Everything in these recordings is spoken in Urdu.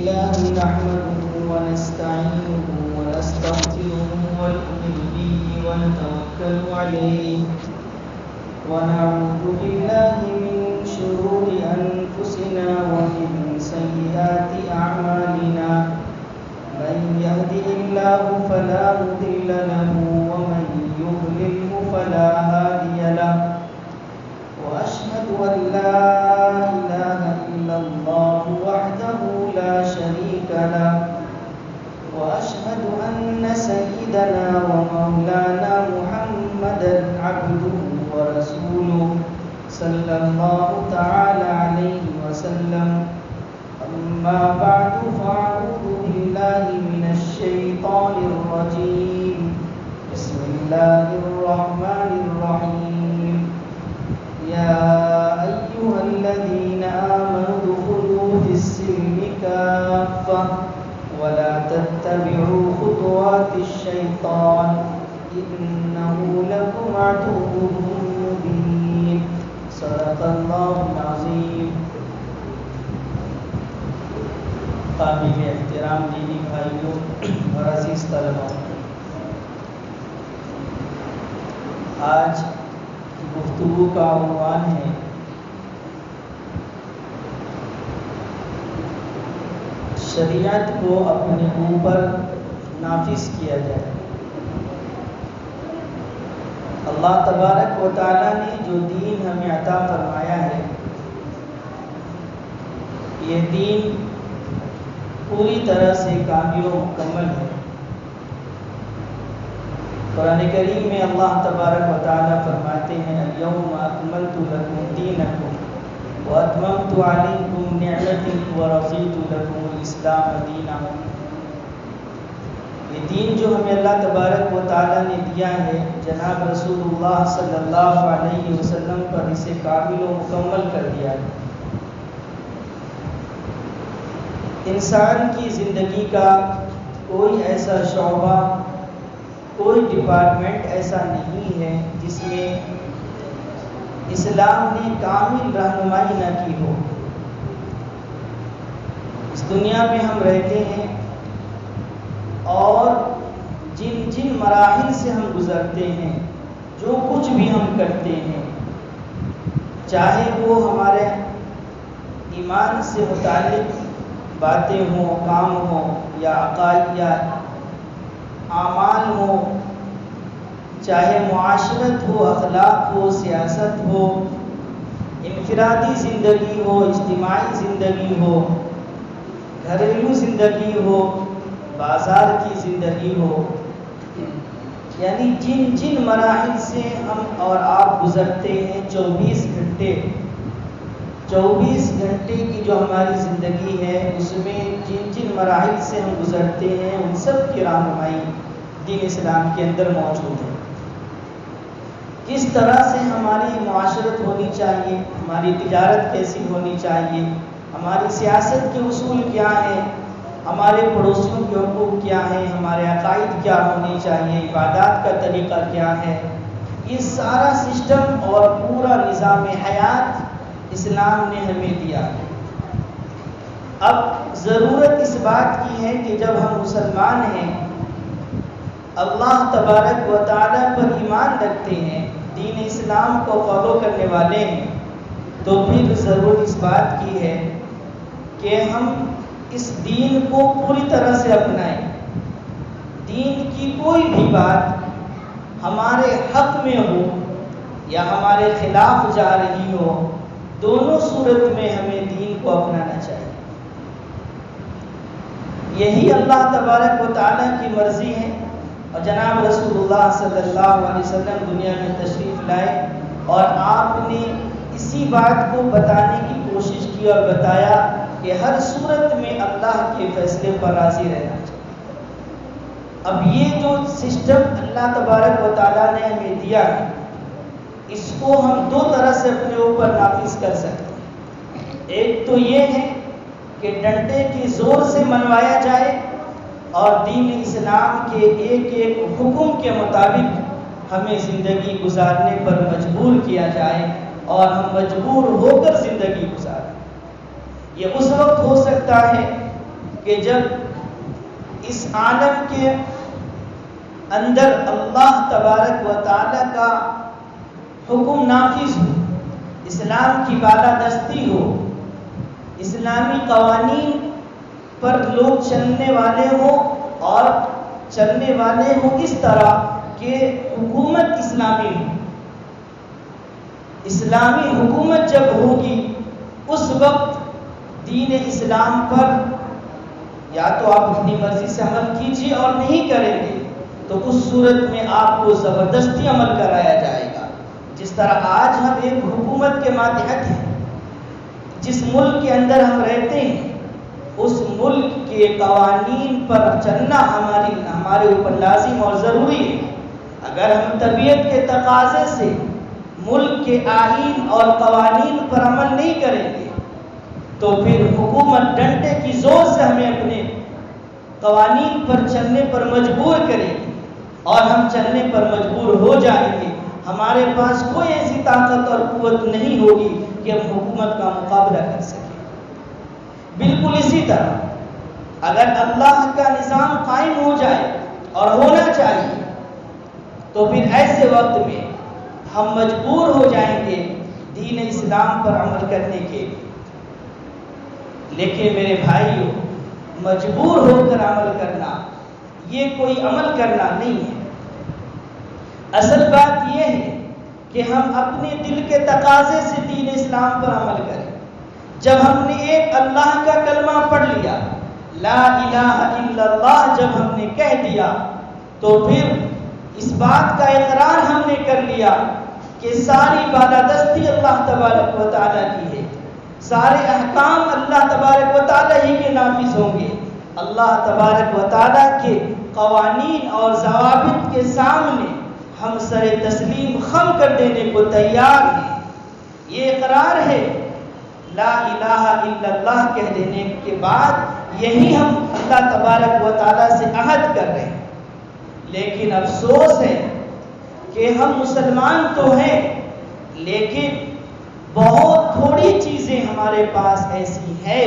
لله نحمده ونستعينه ونستغفره ونؤمن به ونتوكل عليه ونعوذ بالله من شرور أنفسنا ومن سيئات أعمالنا من يهده الله فلا مضل له ومن يضلله فلا هادي له وأشهد أن لا إله إلا الله وحده لا شريك له وأشهد أن سيدنا ومولانا محمدا عبده ورسوله صلى الله تعالى عليه وسلم أما بعد فأعوذ بالله من الشيطان الرجيم بسم الله الرحمن الرحيم يا أيها الذين آمنوا ادخلوا في السلم كافة ولا تتبعوا خطوات الشيطان إنه لكم عدو مبين صدق الله العظيم. قابل احترام دینی بھائیوں اور عزیز طلباء، آج گفتگو کا عنوان ہے شریعت کو اپنے اوپر نافذ کیا جائے. اللہ تبارک و تعالیٰ نے جو دین ہمیں عطا فرمایا ہے، یہ دین پوری طرح سے کامل و مکمل ہے. قرآن کریم میں اللہ تبارک و تعالیٰ فرماتے ہیں اليوم اکملت لکم دینکم واتممت علیکم نعمتی ورضیت لکم الاسلام دینا. یہ دین جو ہمیں اللہ تبارک و تعالیٰ نے دیا ہے، جناب رسول اللہ صلی اللہ علیہ وسلم پر اسے کامل و مکمل کر دیا ہے. انسان کی زندگی کا کوئی ایسا شعبہ، کوئی ڈپارٹمنٹ ایسا نہیں ہے جس میں اسلام نے کامل رہنمائی نہ کی ہو. اس دنیا میں ہم رہتے ہیں اور جن جن مراحل سے ہم گزرتے ہیں، جو کچھ بھی ہم کرتے ہیں، چاہے وہ ہمارے ایمان سے متعلق باتیں ہوں، کام ہوں، یا عقائد یا اعمال ہو، چاہے معاشرت ہو، اخلاق ہو، سیاست ہو، انفرادی زندگی ہو، اجتماعی زندگی ہو، گھریلو زندگی ہو، بازار کی زندگی ہو، یعنی جن جن مراحل سے ہم اور آپ گزرتے ہیں، 24 گھنٹے کی جو ہماری زندگی ہے، اس میں جن جن مراحل سے ہم گزرتے ہیں، ان سب کی رہنمائی دین اسلام کے اندر موجود ہے. کس طرح سے ہماری معاشرت ہونی چاہیے، ہماری تجارت کیسی ہونی چاہیے، ہماری سیاست کے اصول کیا ہیں، ہمارے پڑوسیوں کے حقوق کیا ہیں، ہمارے عقائد کیا ہونے چاہیے، عبادات کا طریقہ کیا ہے، یہ سارا سسٹم اور پورا نظام حیات اسلام نے ہمیں دیا ہے. اب ضرورت اس بات کی ہے کہ جب ہم مسلمان ہیں، اللہ تبارک و تعالیٰ پر ایمان رکھتے ہیں، دین اسلام کو فالو کرنے والے ہیں، تو پھر ضرورت اس بات کی ہے کہ ہم اس دین کو پوری طرح سے اپنائیں. دین کی کوئی بھی بات ہمارے حق میں ہو یا ہمارے خلاف جا رہی ہو، دونوں صورت میں ہمیں دین کو اپنانا چاہیے. یہی اللہ تبارک و تعالیٰ کی مرضی ہے. اور جناب رسول اللہ صلی اللہ علیہ وسلم دنیا میں تشریف لائے اور آپ نے اسی بات کو بتانے کی کوشش کی اور بتایا کہ ہر صورت میں اللہ کے فیصلے پر راضی رہنا چاہیے. اب یہ جو سسٹم اللہ تبارک و تعالیٰ نے ہمیں دیا ہے، اس کو ہم دو طرح سے اپنے اوپر نافذ کر سکتے ہیں. ایک تو یہ ہے کہ ڈنڈے کے زور سے منوایا جائے اور دین اسلام کے ایک ایک حکم کے مطابق ہمیں زندگی گزارنے پر مجبور کیا جائے اور ہم مجبور ہو کر زندگی گزاریں. یہ اس وقت ہو سکتا ہے کہ جب اس عالم کے اندر اللہ تبارک و تعالی کا حکم نافذ ہو، اسلام کی بالادستی ہو، اسلامی قوانین پر لوگ چلنے والے ہوں اور چلنے والے ہوں اس طرح کہ حکومت اسلامی ہو، اسلامی حکومت جب ہوگی اس وقت دین اسلام پر یا تو آپ اپنی مرضی سے عمل کیجیے اور نہیں کریں گے تو اس صورت میں آپ کو زبردستی عمل کرایا جائے گا۔ جس طرح آج ہم ایک حکومت کے ماتحت ہیں، جس ملک کے اندر ہم رہتے ہیں اس ملک کے قوانین پر چلنا ہمارے اوپر لازم اور ضروری ہے۔ اگر ہم طبیعت کے تقاضے سے ملک کے آئین اور قوانین پر عمل نہیں کریں گے تو پھر حکومت ڈنڈے کی زور سے ہمیں اپنے قوانین پر چلنے پر مجبور کرے گی اور ہم چلنے پر مجبور ہو جائیں گے۔ ہمارے پاس کوئی ایسی طاقت اور قوت نہیں ہوگی کہ ہم حکومت کا مقابلہ کر سکیں۔ بالکل اسی طرح اگر اللہ کا نظام قائم ہو جائے اور ہونا چاہیے تو پھر ایسے وقت میں ہم مجبور ہو جائیں گے دین اسلام پر عمل کرنے کے لیے۔ لیکن میرے بھائیوں، مجبور ہو کر عمل کرنا یہ کوئی عمل کرنا نہیں ہے۔ اصل بات یہ ہے کہ ہم اپنے دل کے تقاضے سے دین اسلام پر عمل کریں۔ جب ہم نے ایک اللہ کا کلمہ پڑھ لیا، لا الہ الا اللہ جب ہم نے کہہ دیا تو پھر اس بات کا اقرار ہم نے کر لیا کہ ساری بالادستی اللہ تبارک و تعالیٰ کی ہے، سارے احکام اللہ تبارک و تعالیٰ ہی کے نافذ ہوں گے۔ اللہ تبارک و تعالیٰ کے قوانین اور ضوابط کے سامنے ہم سر تسلیم خم کر دینے کو تیار ہیں۔ یہ اقرار ہے، لا الہ الا اللہ کہہ دینے کے بعد یہی ہم اللہ تبارک و تعالیٰ سے عہد کر رہے ہیں۔ لیکن افسوس ہے کہ ہم مسلمان تو ہیں لیکن بہت تھوڑی چیزیں ہمارے پاس ایسی ہیں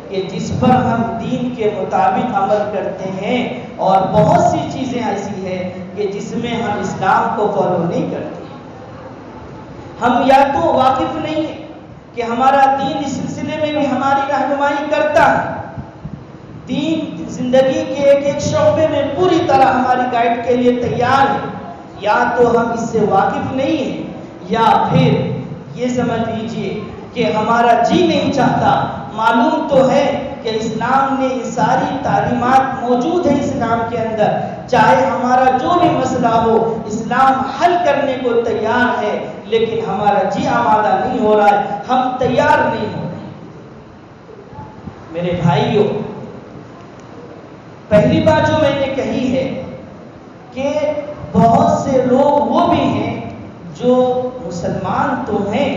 کہ جس پر ہم دین کے مطابق عمل کرتے ہیں اور بہت سی چیزیں ایسی ہیں کہ جس میں ہم اسلام کو فالو نہیں کرتے۔ ہم یا تو واقف نہیں ہیں کہ ہمارا دین اس سلسلے میں بھی ہماری رہنمائی کرتا ہے، دین زندگی کے ایک ایک شعبے میں پوری طرح ہماری گائیڈ کے لیے تیار ہے، یا تو ہم اس سے واقف نہیں ہیں یا پھر یہ سمجھ لیجئے کہ ہمارا جی نہیں چاہتا۔ معلوم تو ہے کہ اسلام نے یہ ساری تعلیمات موجود ہیں اسلام کے اندر، چاہے ہمارا جو بھی مسئلہ ہو اسلام حل کرنے کو تیار ہے، لیکن ہمارا جی آمادہ نہیں ہو رہا ہے، ہم تیار نہیں ہو رہے۔ میرے بھائیوں، پہلی بات جو میں نے کہی ہے کہ بہت سے لوگ وہ بھی ہیں جو مسلمان تو ہیں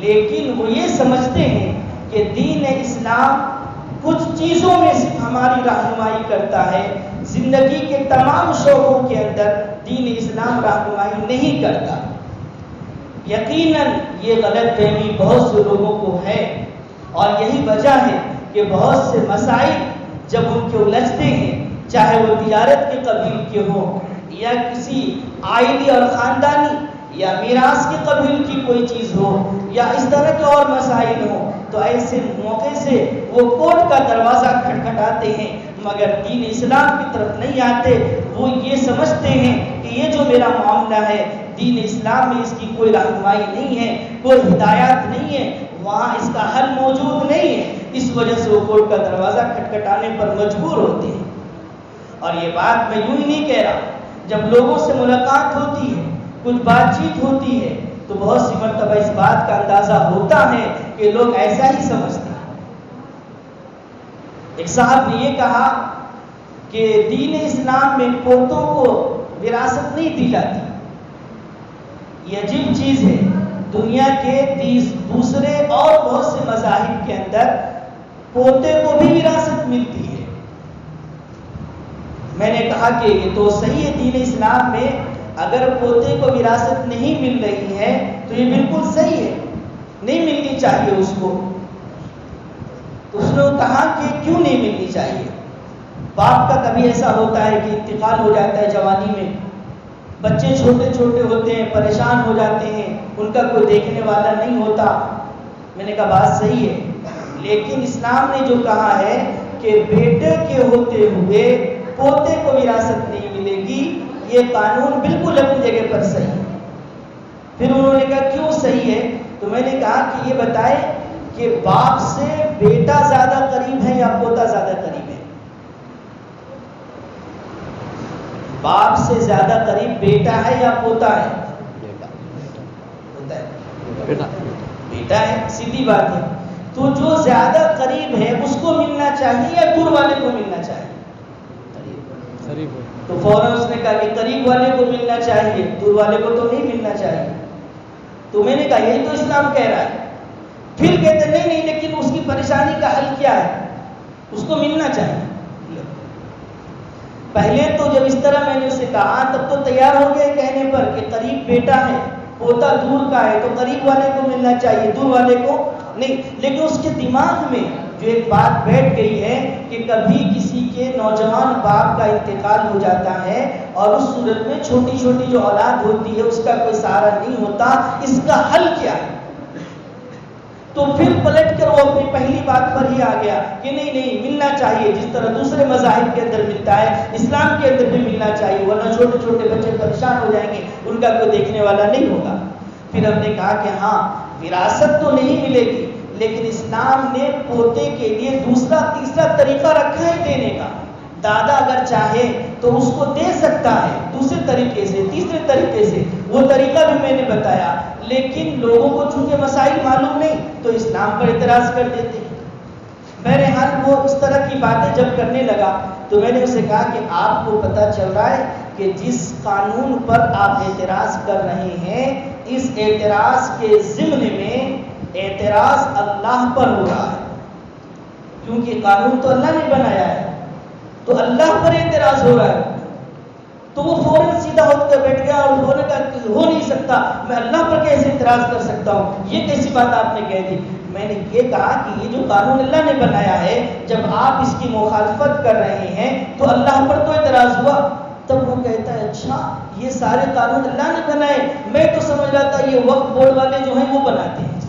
لیکن وہ یہ سمجھتے ہیں کہ دین اسلام کچھ چیزوں میں صرف ہماری رہنمائی کرتا ہے، زندگی کے تمام شعبوں کے اندر دین اسلام رہنمائی نہیں کرتا۔ یقیناً یہ غلط فہمی بہت سے لوگوں کو ہے اور یہی وجہ ہے کہ بہت سے مسائل جب ان کے الجھتے ہیں، چاہے وہ تجارت کے قبیل کے ہوں یا کسی آئلی اور خاندانی یا میراث کے قبیل کی کوئی چیز ہو یا اس طرح کے اور مسائل ہوں، تو ایسے موقع سے وہ کورٹ کا دروازہ کھٹکھٹاتے ہیں مگر دین اسلام کی طرف نہیں آتے۔ وہ یہ سمجھتے ہیں کہ یہ جو میرا معاملہ ہے دین اسلام میں اس کی کوئی رہنمائی نہیں ہے، کوئی ہدایات نہیں ہے، وہاں اس کا حل موجود نہیں ہے، اس وجہ سے وہ کورٹ کا دروازہ کھٹکھٹانے پر مجبور ہوتے ہیں۔ اور یہ بات میں یوں ہی نہیں کہہ رہا، جب لوگوں سے ملاقات ہوتی ہے، کچھ بات چیت ہوتی ہے تو بہت سی مرتبہ اس بات کا اندازہ ہوتا ہے کہ لوگ ایسا ہی سمجھتے ہیں۔ ایک صاحب نے یہ کہا کہ دین اسلام میں پوتوں کو وراثت نہیں دی جاتی۔ یہ عجیب چیز ہے، دنیا کے دوسرے اور بہت سے مذاہب کے اندر پوتے کو بھی وراثت ملتی ہے۔ میں نے کہا کہ یہ تو صحیح ہے، دین اسلام میں اگر پوتے کو وراثت نہیں مل رہی ہے تو یہ بالکل صحیح ہے، نہیں ملنی چاہیے اس کو۔ تو اس نے کہا کہ کیوں نہیں ملنی نہیں چاہیے۔ باپ کا کبھی ایسا ہوتا ہے کہ انتقال ہو جاتا ہے جوانی میں، بچے چھوٹے چھوٹے ہوتے ہیں، پریشان ہو جاتے ہیں، ان کا کوئی دیکھنے والا نہیں ہوتا۔ میں نے کہا بات صحیح ہے، لیکن اسلام نے جو کہا ہے کہ بیٹے کے ہوتے ہوئے پوتے کو وراثت نہیں ملے گی، یہ قانون بالکل اپنی جگہ پر صحیح ہے۔ پھر انہوں نے کہا کیوں صحیح ہے؟ تو میں نے کہا کہ یہ بتائے کہ باپ سے بیٹا زیادہ قریب ہے یا پوتا زیادہ قریب ہے؟ باپ سے زیادہ قریب بیٹا ہے یا پوتا ہے؟ بیٹا ہے، سیدھی بات ہے۔ تو جو زیادہ قریب ہے اس کو ملنا چاہیے یا دور والے کو ملنا چاہیے؟ تو فوراً اس نے کہا کہ قریب والے کو ملنا چاہیے، دور والے کو تو نہیں ملنا چاہیے۔ تو میں نے کہا یہی تو اسلام کہہ رہا ہے۔ پھر کہتے نہیں لیکن اس کی پریشانی کا حل کیا ہے؟ اس کو ملنا چاہیے۔ پہلے تو جب اس طرح میں نے اسے کہا تب تو تیار ہو گئے کہنے پر کہ قریب بیٹا ہے، پوتا دور کا ہے، تو قریب والے کو ملنا چاہیے، دور والے کو نہیں۔ لیکن اس کے دماغ میں جو ایک بات بیٹھ گئی ہے کہ کبھی کسی کے نوجوان باپ کا انتقال ہو جاتا ہے اور اس صورت میں چھوٹی چھوٹی جو اولاد ہوتی ہے اس کا کوئی سہارا نہیں ہوتا، اس کا حل کیا ہے؟ تو پھر پلٹ کر وہ اپنی پہلی بات پر ہی آ گیا کہ نہیں ملنا چاہیے، جس طرح دوسرے مذاہب کے اندر ملتا ہے اسلام کے اندر بھی ملنا چاہیے، ورنہ چھوٹے چھوٹے بچے پریشان ہو جائیں گے، ان کا کوئی دیکھنے والا نہیں ہوگا۔ پھر ہم نے کہا کہ ہاں وراثت تو نہیں ملے گی، لیکن اسلام نے پوتے کے لیے دوسرا تیسرا طریقہ رکھا ہے دینے کا۔ دادا اگر چاہے تو اس کو دے سکتا ہے دوسرے طریقے سے، تیسرے طریقے سے، وہ طریقہ بھی میں نے بتایا، لیکن لوگوں کو چونکہ مسائل معلوم نہیں تو اسلام پر اعتراض کر دیتے ہیں۔ بہرحال وہ اس طرح کی باتیں جب کرنے لگا تو میں نے اسے کہا کہ آپ کو پتہ چل رہا ہے کہ جس قانون پر آپ اعتراض کر رہے ہیں اس اعتراض کے ضمن میں اعتراض اللہ پر ہو رہا ہے، کیونکہ قانون تو اللہ نے بنایا ہے، تو اللہ پر اعتراض ہو رہا ہے۔ تو وہ فوراً سیدھا ہو کر بیٹھ گیا اور انہوں نے کہا کہ ہو نہیں سکتا، میں اللہ پر کیسے اعتراض کر سکتا ہوں، یہ کیسی بات آپ نے کہہ دی؟ میں نے یہ کہا کہ یہ جو قانون اللہ نے بنایا ہے جب آپ اس کی مخالفت کر رہے ہیں تو اللہ پر تو اعتراض ہوا۔ تب وہ کہتا ہے اچھا یہ سارے قانون اللہ نے بنائے، میں تو سمجھ رہا تھا یہ وقف بورڈ والے جو ہیں وہ بناتے ہیں۔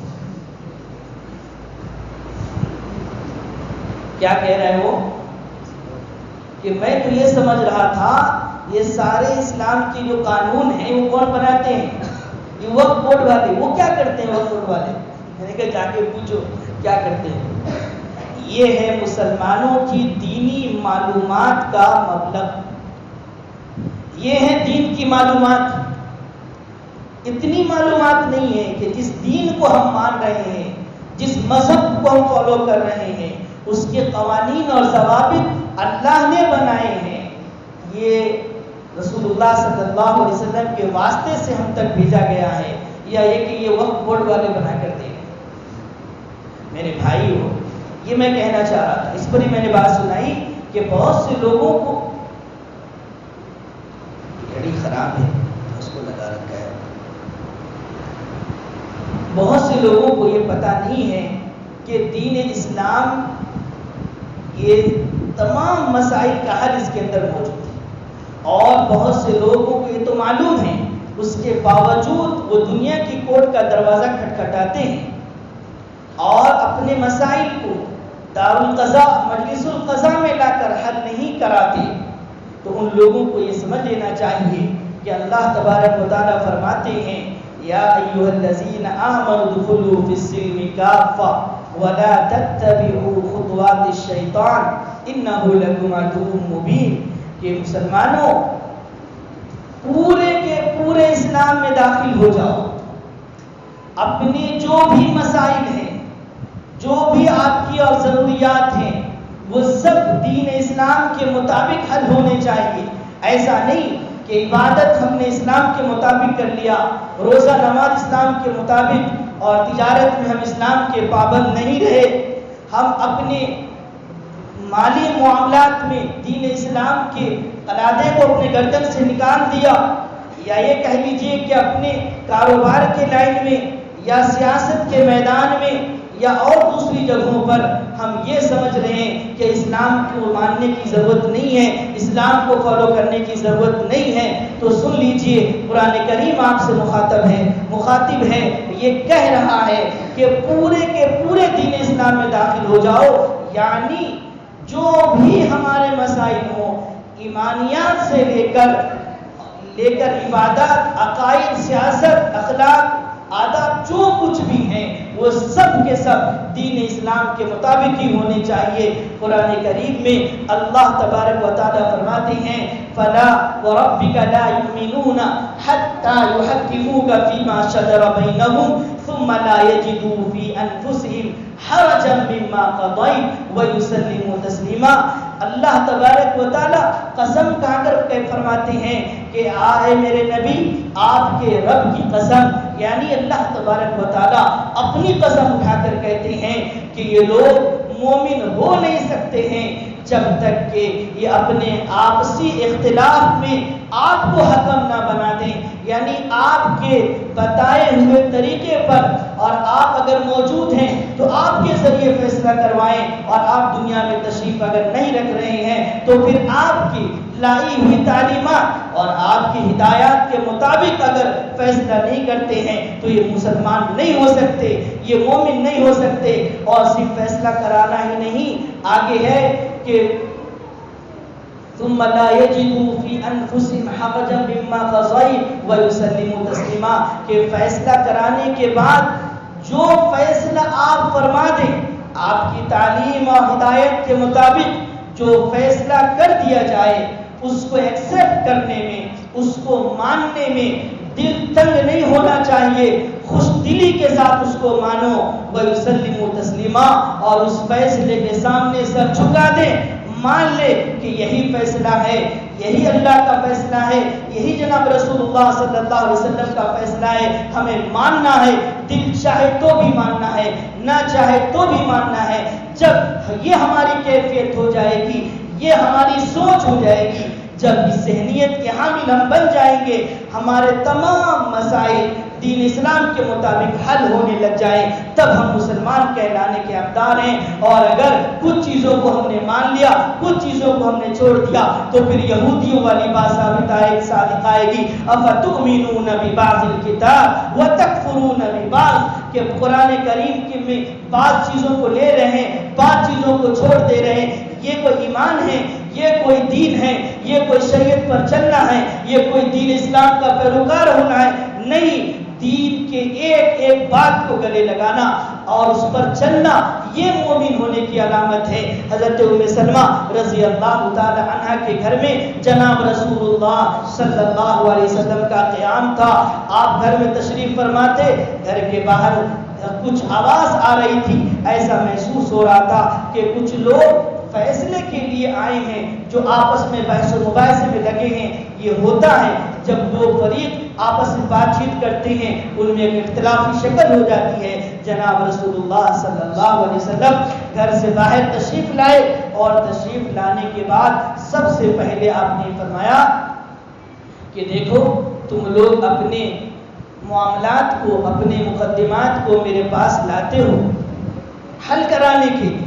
کیا کہہ رہا ہے وہ؟ کہ میں تو یہ سمجھ رہا تھا یہ سارے اسلام کے جو قانون ہیں وہ کون بناتے ہیں؟ یہ وقف بورڈ والے۔ وہ کیا کرتے ہیں وقف بورڈ والے؟ میں نے کہا جا کے پوچھو کیا کرتے ہیں۔ یہ ہے مسلمانوں کی دینی معلومات کا مبلغ، یہ ہے دین کی معلومات۔ اتنی معلومات نہیں ہے کہ جس دین کو ہم مان رہے ہیں، جس مذہب کو ہم فالو کر رہے ہیں، اس کے قوانین اور ضوابط اللہ نے بنائے ہیں، یہ رسول اللہ صلی اللہ علیہ وسلم کے واسطے سے ہم تک بھیجا گیا ہے، یا یہ کہ یہ وقف بورڈ والے بنا کر دیں۔ میرے بھائی ہو، یہ میں کہنا چاہ رہا تھا، اس پر ہی میں نے بات سنائی کہ بہت سے لوگوں کو گھڑی خراب ہے اس کو لگا رکھا ہے، بہت سے لوگوں کو یہ پتہ نہیں ہے کہ دین اسلام یہ تمام مسائل کا حل اس کے اندر موجود ہے، اور بہت سے لوگوں کو یہ تو معلوم ہے، اس کے باوجود وہ دنیا کی کورٹ کا دروازہ کھٹکھٹاتے ہیں اور اپنے مسائل کو دارالقضاء مجلس القضاء میں لا کر حل نہیں کراتے۔ تو ان لوگوں کو یہ سمجھ لینا چاہیے کہ اللہ تبارک و تعالیٰ فرماتے ہیں یا ایھا الذین آمنوا ادخلوا فی السلم کافۃ ولا تتبعوا خطوات الشیطان انہ لکم عدو مبین، کہ مسلمانوں پورے کے پورے اسلام میں داخل ہو جاؤ، اپنے جو بھی مسائل ہیں، جو بھی آپ کی اور ضروریات ہیں، وہ سب دین اسلام کے مطابق حل ہونے چاہیے۔ ایسا نہیں کہ عبادت ہم نے اسلام کے مطابق کر لیا، روزہ نماز اسلام کے مطابق، اور تجارت میں ہم اسلام کے پابند نہیں رہے، ہم اپنے مالی معاملات میں دین اسلام کے قلادے کو اپنے گردن سے نکال دیا، یا یہ کہہ لیجئے کہ اپنے کاروبار کے لائن میں یا سیاست کے میدان میں یا اور دوسری جگہوں پر ہم یہ سمجھ رہے ہیں کہ اسلام کو ماننے کی ضرورت نہیں ہے، اسلام کو فالو کرنے کی ضرورت نہیں ہے، تو سن لیجئے قرآن کریم آپ سے مخاطب ہے، یہ کہہ رہا ہے کہ پورے کے پورے دین اسلام میں داخل ہو جاؤ، یعنی جو بھی ہمارے مسائل ہوں، ایمانیات سے لے کر عبادات، عقائد، سیاست، اخلاق، آداب، جو کچھ بھی ہیں وہ سب کے سب دین اسلام کے مطابق ہی ہونے چاہیے۔ قرآن کریم میں اللہ تبارک و تعالیٰ فرماتے ہیں فَلَا وَرَبِّكَ لَا يُؤْمِنُونَ حَتَّى يُحَكِّمُوكَ فِي مَا شَجَرَ بَيْنَهُمْ ثُمَّ لَا يَجِدُوا فِي أَنفُسِهِمْ حَرَجًا مِّمَّا قَضَيْتَ وَيُسَلِّمُوا تَسْلِيمًا۔ اللہ تبارک و تعالیٰ قسم کھا کر فرماتے ہیں کہ آئے میرے نبی، آپ کے رب کی قسم، یعنی اللہ تبارک و تعالیٰ اپنی قسم اٹھا کر کہتے ہیں کہ یہ لوگ مومن ہو نہیں سکتے ہیں جب تک کہ یہ اپنے آپسی اختلاف میں آپ کو حکم نہ بنا دیں، یعنی آپ کے بتائے ہوئے طریقے پر، اور آپ اگر موجود ہیں تو آپ کے ذریعے فیصلہ کروائیں، اور آپ دنیا میں تشریف اگر نہیں رکھ رہے ہیں تو پھر آپ کی لائی ہوئی تعلیمات اور آپ کی ہدایات کے مطابق اگر فیصلہ نہیں کرتے ہیں تو یہ مسلمان نہیں ہو سکتے، یہ مومن نہیں ہو سکتے۔ اور صرف فیصلہ کرانا ہی نہیں، آگے ہے کہ ثم لا يجدوا في انفسهم حرجا مما قضيت ويسلموا تسليما، کہ فیصلہ کرانے کے بعد جو فیصلہ آپ فرما دیں، آپ کی تعلیم اور ہدایت کے مطابق جو فیصلہ کر دیا جائے، اس کو ایکسپٹ کرنے میں، اس کو ماننے میں دل تنگ نہیں ہونا چاہیے، خوش دلی کے ساتھ اس کو مانو، وَيُسَلِّمُوا تَسْلِيمًا، اور اس فیصلے کے سامنے سر جھکا دیں، مان لے کہ یہی فیصلہ ہے، یہی اللہ کا فیصلہ ہے، یہی جناب رسول اللہ صلی اللہ علیہ وسلم کا فیصلہ ہے، ہمیں ماننا ہے، دل چاہے تو بھی ماننا ہے، نہ چاہے تو بھی ماننا ہے۔ جب یہ ہماری کیفیت ہو جائے گی، یہ ہماری سوچ ہو جائے گی، جب اس ذہنیت کے حامل ہم بن جائیں گے، ہمارے تمام مسائل دین اسلام کے مطابق حل ہونے لگ جائیں، تب ہم مسلمان کہلانے کے حقدار ہیں۔ اور اگر کچھ چیزوں کو ہم نے مان لیا، کچھ چیزوں کو ہم نے چھوڑ دیا، تو پھر یہودیوں والی بات ثابت آئے گی اَفَتُؤْمِنُونَ بِبَعْضِ الْكِتَابِ وَتَكْفُرُونَ بِبَعْضٍ، کہ قرآن کریم کے میں بعض چیزوں کو لے رہے ہیں، بعض چیزوں کو چھوڑ دے رہے ہیں، یہ کوئی ایمان ہے، یہ کوئی دین ہے، یہ کوئی شریعت پر چلنا ہے، یہ کوئی دین اسلام کا پیروکار ہونا ہے؟ نہیں، دین کے ایک ایک بات کو گلے لگانا اور اس پر چلنا، یہ مومن ہونے کی علامت ہے۔ حضرت ام سلمہ رضی اللہ تعالی عنہ کے گھر میں جناب رسول اللہ صلی اللہ علیہ وسلم کا قیام تھا، آپ گھر میں تشریف فرماتے، گھر کے باہر کچھ آواز آ رہی تھی، ایسا محسوس ہو رہا تھا کہ کچھ لوگ فیصلے کے لیے آئے ہیں، جو آپس میں بحث و مباحثے میں لگے ہیں۔ یہ ہوتا ہے جب دو فریق آپس میں بات چیت کرتے ہیں، ان میں ایک اختلافی شکل ہو جاتی ہے۔ جناب رسول اللہ صلی اللہ علیہ وسلم گھر سے باہر تشریف لائے، اور تشریف لانے کے بعد سب سے پہلے آپ نے فرمایا کہ دیکھو، تم لوگ اپنے معاملات کو، اپنے مقدمات کو میرے پاس لاتے ہو حل کرانے کے لیے،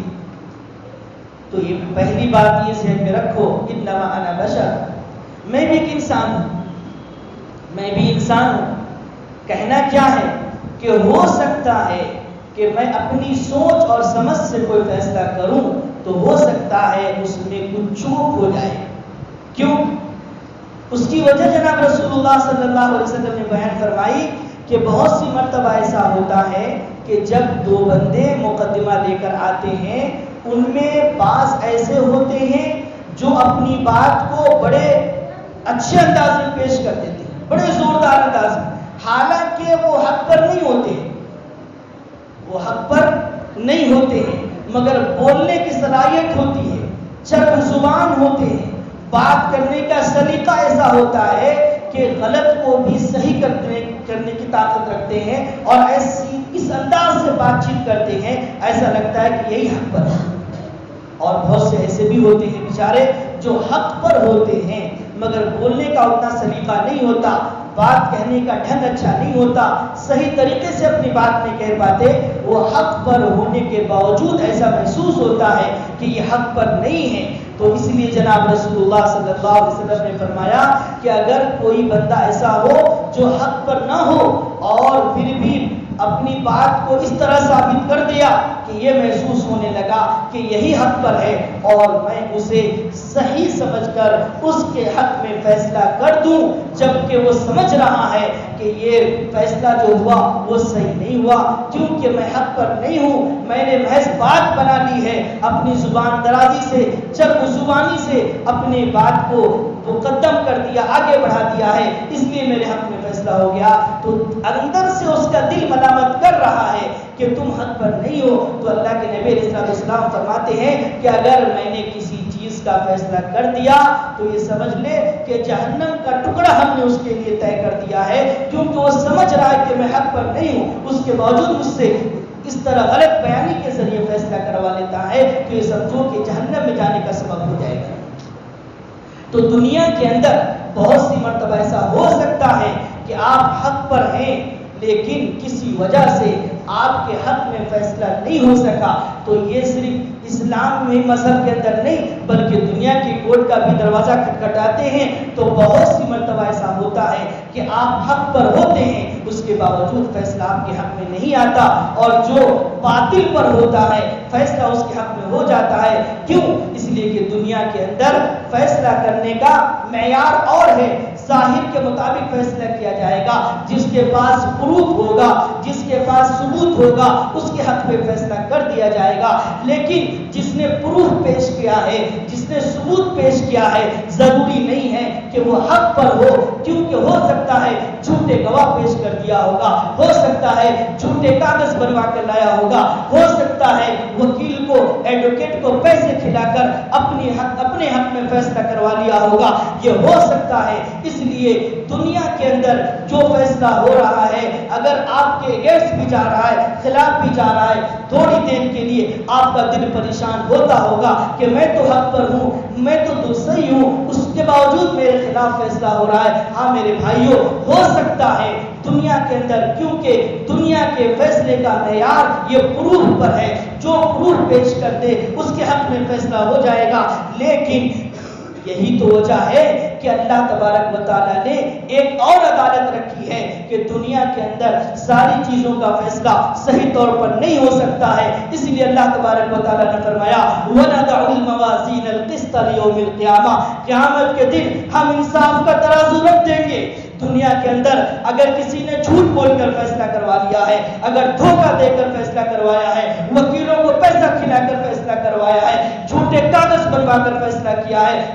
تو یہ پہلی بات یہ ذہن میں رکھو، انما انا بشر، میں بھی ایک انسان ہوں، میں بھی انسان ہوں۔ کہنا کیا ہے کہ ہو سکتا ہے کہ میں اپنی سوچ اور سمجھ سے کوئی فیصلہ کروں تو ہو سکتا ہے اس میں کچھ چوک ہو جائے۔ کیوں؟ اس کی وجہ جناب رسول اللہ صلی اللہ علیہ وسلم نے بیان فرمائی کہ بہت سی مرتبہ ایسا ہوتا ہے کہ جب دو بندے مقدمہ لے کر آتے ہیں، ان میں بعض ایسے ہوتے ہیں جو اپنی بات کو بڑے اچھے انداز میں پیش کر دیتے ہیں، بڑے زوردار انداز میں، حالانکہ وہ حق پر نہیں ہوتے، وہ حق پر نہیں ہوتے ہیں، مگر بولنے کی صلاحیت ہوتی ہے، چرب زبان ہوتے ہیں، بات کرنے کا سلیقہ ایسا ہوتا ہے کہ غلط کو بھی صحیح کرنے کی طاقت رکھتے ہیں، اور اس انداز سے بات چیت کرتے ہیں، ایسا لگتا ہے کہ یہی حق پر ہے۔ اور بہت سے ایسے بھی ہوتے ہیں بیچارے جو حق پر ہوتے ہیں مگر بولنے کا اتنا سلیقہ نہیں ہوتا، بات کہنے کا ڈھنگ اچھا نہیں ہوتا، صحیح طریقے سے اپنی بات نہیں کہہ پاتے، وہ حق پر ہونے کے باوجود ایسا محسوس ہوتا ہے کہ یہ حق پر نہیں ہے۔ تو اس لیے جناب رسول اللہ صلی اللہ علیہ وسلم نے فرمایا کہ اگر کوئی بندہ ایسا ہو جو حق پر نہ ہو اور پھر بھی اپنی بات کو اس طرح ثابت کر دیا کہ یہ محسوس ہونے لگا کہ یہی حق پر ہے اور میں اسے صحیح سمجھ کر اس کے حق میں فیصلہ کر دوں، جبکہ وہ سمجھ رہا ہے کہ یہ فیصلہ جو ہوا وہ صحیح نہیں ہوا کیونکہ میں حق پر نہیں ہوں، میں نے محض بات بنا لی ہے اپنی زبان درازی سے، چرب زبانی سے اپنی بات کو مقدم کر دیا، آگے بڑھا دیا ہے، اس لیے میرے حق میں فیصلہ ہو گیا۔ تو اندر سے اس کا دل ملامت کر رہا ہے کہ تم حق پر نہیں ہو۔ تو اللہ کے نبی علیہ السلام فرماتے ہیں کہ اگر میں نے کسی چیز کا فیصلہ کر دیا تو یہ سمجھ لے کہ جہنم کا ٹکڑا ہم نے اس کے لیے طے کر دیا ہے، کیونکہ وہ سمجھ رہا ہے کہ میں حق پر نہیں ہوں، اس کے باوجود مجھ سے اس طرح غلط بیانی کے ذریعے فیصلہ کروا لیتا ہے، تو یہ سمجھو کہ جہنم میں جانے کا سبب ہو جائے گا۔ تو دنیا کے اندر بہت سی مرتبہ ایسا ہو سکتا ہے کہ آپ حق پر ہیں لیکن کسی وجہ سے آپ کے حق میں فیصلہ نہیں ہو سکا، تو یہ صرف اسلام میں مذہب کے اندر نہیں بلکہ دنیا کی کورٹ کا بھی دروازہ کھٹکھٹاتے ہیں۔ تو بہت سی مرتبہ ایسا ہوتا ہے کہ آپ حق پر ہوتے ہیں، اس کے باوجود فیصلہ آپ کے حق میں نہیں آتا، اور جو باطل پر ہوتا ہے فیصلہ اس کے حق میں ہو جاتا ہے۔ کیوں؟ اس لیے کہ دنیا کے اندر فیصلہ کرنے کا معیار اور ہے، ظاہر کے مطابق فیصلہ کیا جائے گا، جس کے پاس پروف ہوگا، جس کے پاس ثبوت ہوگا، اس کے حق پہ فیصلہ کر دیا جائے گا۔ لیکن جس نے پروف پیش کیا ہے، جس نے ثبوت پیش کیا ہے، ضروری نہیں ہے کہ وہ حق پر ہو، کیونکہ ہو سکتا ہے جھوٹے گواہ پیش کر دیا ہوگا، ہو سکتا ہے جھوٹے کاغذ بنوا کر لایا ہوگا، ہو سکتا ہے وکیل کو، ایڈوکیٹ کو پیسے کھلا کر اپنے حق میں فیصلہ کروا لیا ہوگا، یہ ہو سکتا ہے۔ اس لیے دنیا کے اندر جو فیصلہ ہو رہا ہے، اگر آپ کے اگینسٹ بھی جا رہا ہے، خلاف بھی جا رہا ہے، تھوڑی دیر کے لیے آپ کا دل پریشان ہوتا ہوگا کہ میں تو حق پر ہوں، میں تو صحیح ہوں، اس کے باوجود میرے خلاف فیصلہ ہو رہا ہے۔ ہاں میرے بھائیوں، ہو سکتا ہے دنیا کے اندر، کیونکہ دنیا کے فیصلے کا معیار یہ پروف پر ہے، جو پروف پیش کر دے اس کے حق میں فیصلہ ہو جائے گا۔ لیکن یہی تو وجہ ہے کہ اللہ تبارک و تعالیٰ نے ایک اور عدالت رکھی ہے کہ دنیا کے اندر ساری چیزوں کا فیصلہ صحیح طور پر نہیں ہو سکتا ہے۔ اس لیے اللہ تبارک و تعالیٰ نے فرمایا وَنَضَعُ الْمَوَازِينَ الْقِسْطَ لِيَوْمِ الْقِيَامَةِ، قیامت کے دن ہم انصاف کا ترازو رکھ دیں گے۔ دنیا کے اندر اگر کسی نے جھوٹ بول کر فیصلہ کروا لیا ہے، اگر دھوکہ دے کر فیصلہ کروایا ہے، وکیلوں کو پیسہ کھلا کر فیصلہ کروایا ہے، جھوٹے کاغذ بنوا کر فیصلہ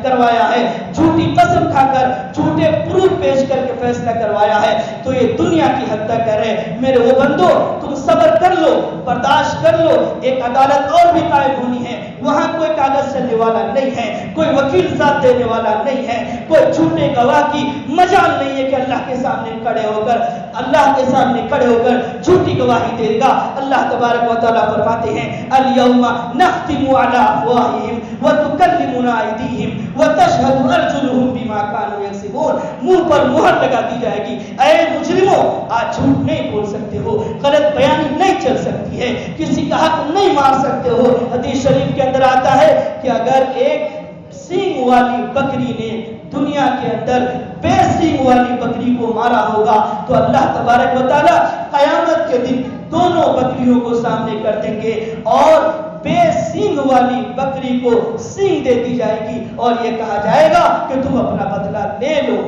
کروایا ہے، جھوٹی قسم کھا کر جھوٹے پروف پیش کر کے فیصلہ کروایا ہے، تو یہ دنیا کی حد تک ہے۔ میرے وہ بندو، تم صبر کر لو، برداشت کر لو، ایک عدالت اور بھی قائم ہونی ہے، وہاں کوئی کاغذ چلنے والا نہیں ہے، کوئی وکیل ساتھ دینے والا نہیں ہے، کوئی جھوٹے گواہ کی مجال نہیں ہے کہ اللہ کے سامنے کھڑے ہو کر جھوٹی گواہی دے گا۔ اللہ تبارک و تعالیٰ فرماتے ہیں اليوم نختم على افواههم وتكلمنا ايديهم وتشهد ارجلهم بما كانوا يكسبون، منہ پر مہر لگا دی جائے گی۔ اے مجرموں، آج جھوٹ نہیں بول سکتے ہو، غلط بیانی نہیں چل سکتی ہے، کسی کا حق نہیں مار سکتے ہو۔ حدیث شریف کے اندر آتا ہے کہ اگر ایک سینگ والی بکری نے دنیا کے اندر بے سینگ والی بکری کو مارا ہوگا تو اللہ تبارک و تعالیٰ قیامت کے دن دونوں بکریوں کو سامنے کر دیں گے اور بے سینگ والی بکری کو سینگ دے دی جائے گی اور یہ کہا جائے گا کہ تم اپنا بدلہ لے لو۔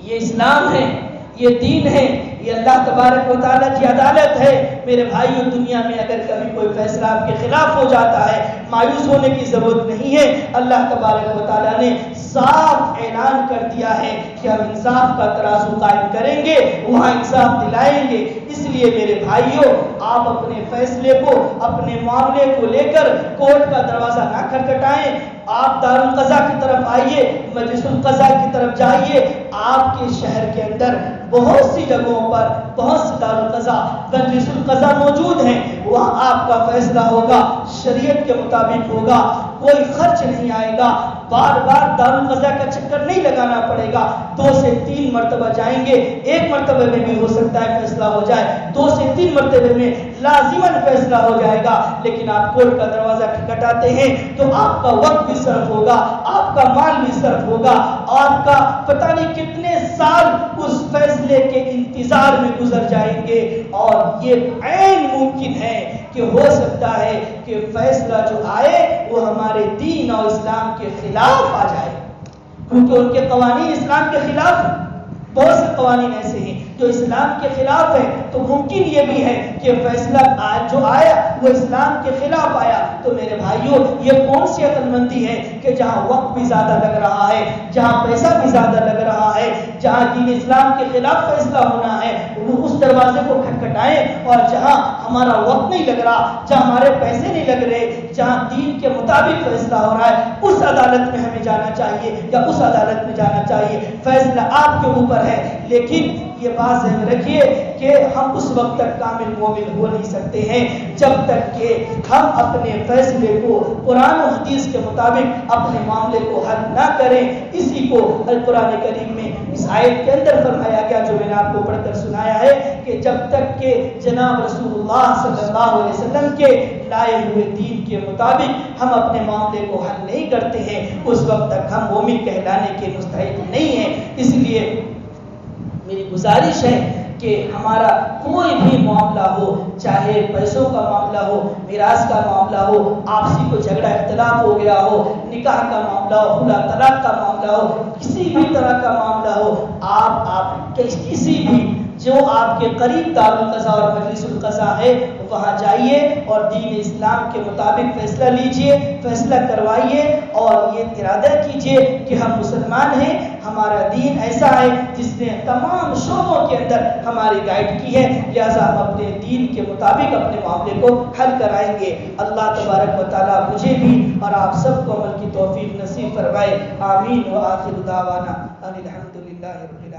یہ اسلام ہے، یہ دین ہے، یہ اللہ تبارک و تعالیٰ کی عدالت ہے۔ میرے بھائیو، دنیا میں اگر کبھی کوئی فیصلہ آپ کے خلاف ہو جاتا ہے، مایوس ہونے کی ضرورت نہیں ہے۔ اللہ تبارک و تعالیٰ نے صاف اعلان کر دیا ہے کہ ہم انصاف کا ترازو قائم کریں گے، وہاں انصاف دلائیں گے۔ اس لیے میرے بھائیو، آپ اپنے فیصلے کو، اپنے معاملے کو لے کر کورٹ کا دروازہ نہ کھٹکھٹائیں، آپ دارالقضاء کی طرف آئیے، مجلس القضاء کی طرف جائیے۔ آپ کے شہر کے اندر بہت سی جگہوں پر بہت سی دارالقضاء، مجلس القضاء موجود ہیں، وہاں آپ کا فیصلہ ہوگا، شریعت کے مطابق ہوگا، کوئی خرچ نہیں آئے گا، بار بار دارالقضا کا چکر نہیں لگانا پڑے گا، 2 سے 3 مرتبہ جائیں گے، 1 مرتبہ میں بھی ہو سکتا ہے فیصلہ ہو جائے، 2 سے 3 مرتبہ میں لازماً فیصلہ ہو جائے گا۔ لیکن آپ کورٹ کا دروازہ کھٹکھٹاتے ہیں تو آپ کا وقت بھی صرف ہوگا، آپ کا مال بھی صرف ہوگا، آپ کا پتہ نہیں کتنے سال اس فیصلے کے انتظار میں گزر جائیں گے، اور یہ عین ممکن ہے کہ ہو سکتا ہے کہ فیصلہ جو آئے وہ ہمارے دین اور اسلام کے خلاف آ جائے، کیونکہ ان کے قوانین اسلام کے خلاف ہیں۔ بہت سے قوانین ایسے ہیں جو اسلام کے خلاف ہیں، تو ممکن یہ بھی ہے کہ فیصلہ جو آیا وہ اسلام کے خلاف آیا۔ تو میرے بھائیوں، یہ کون سی عقل مندی ہے کہ جہاں وقت بھی زیادہ لگ رہا ہے، جہاں پیسہ بھی زیادہ لگ رہا ہے، جہاں دین اسلام کے خلاف فیصلہ ہونا ہے، وہ اس دروازے کو کھٹکھٹائیں، اور جہاں ہمارا وقت نہیں لگ رہا، جہاں ہمارے پیسے نہیں لگ رہے، جہاں دین کے مطابق فیصلہ ہو رہا ہے، اس عدالت میں ہمیں جانا چاہیے یا اس عدالت میں جانا چاہیے۔ فیصلہ آپ کے اوپر ہے، لیکن یہ بات ذہن رکھیے کہ ہم اس وقت تک کامل مومن ہو نہیں سکتے ہیں جب تک کہ ہم اپنے فیصلے کو قرآن و حدیث کے مطابق اپنے معاملے کو حل نہ کریں۔ اسی کو القرآن کریم میں اس آیت کے اندر فرمایا گیا جو میں نے آپ کو پڑھ کر سنایا ہے کہ جب تک کہ جناب رسول اللہ صلی اللہ علیہ وسلم کے لائے ہوئے دین کے مطابق ہم اپنے معاملے کو حل نہیں کرتے ہیں، اس وقت تک ہم مومن کہلانے کے مستحق نہیں ہیں۔ اس لیے میری گزارش ہے کہ ہمارا کوئی بھی معاملہ ہو، چاہے پیسوں کا معاملہ ہو، میراث کا معاملہ ہو، آپسی کو جھگڑا اختلاف ہو گیا ہو، نکاح کا معاملہ ہو، خلا طلاق کا معاملہ ہو، کسی بھی طرح کا معاملہ ہو، آپ کسی بھی جو آپ کے قریب دارالقضا اور مجلس القضا ہے وہاں جائیے اور دین اسلام کے مطابق فیصلہ لیجئے، فیصلہ کروائیے، اور یہ ارادہ کیجئے کہ ہم مسلمان ہیں، ہمارا دین ایسا ہے جس نے تمام شعبوں کے اندر ہماری گائیڈ کی ہے، لہذا ہم اپنے دین کے مطابق اپنے معاملے کو حل کرائیں گے۔ اللہ تبارک و تعالیٰ مجھے بھی اور آپ سب کو عمل کی توفیق نصیب فرمائے، آمین۔ وآخر دعوانا ان الحمد للہ رب العالمین۔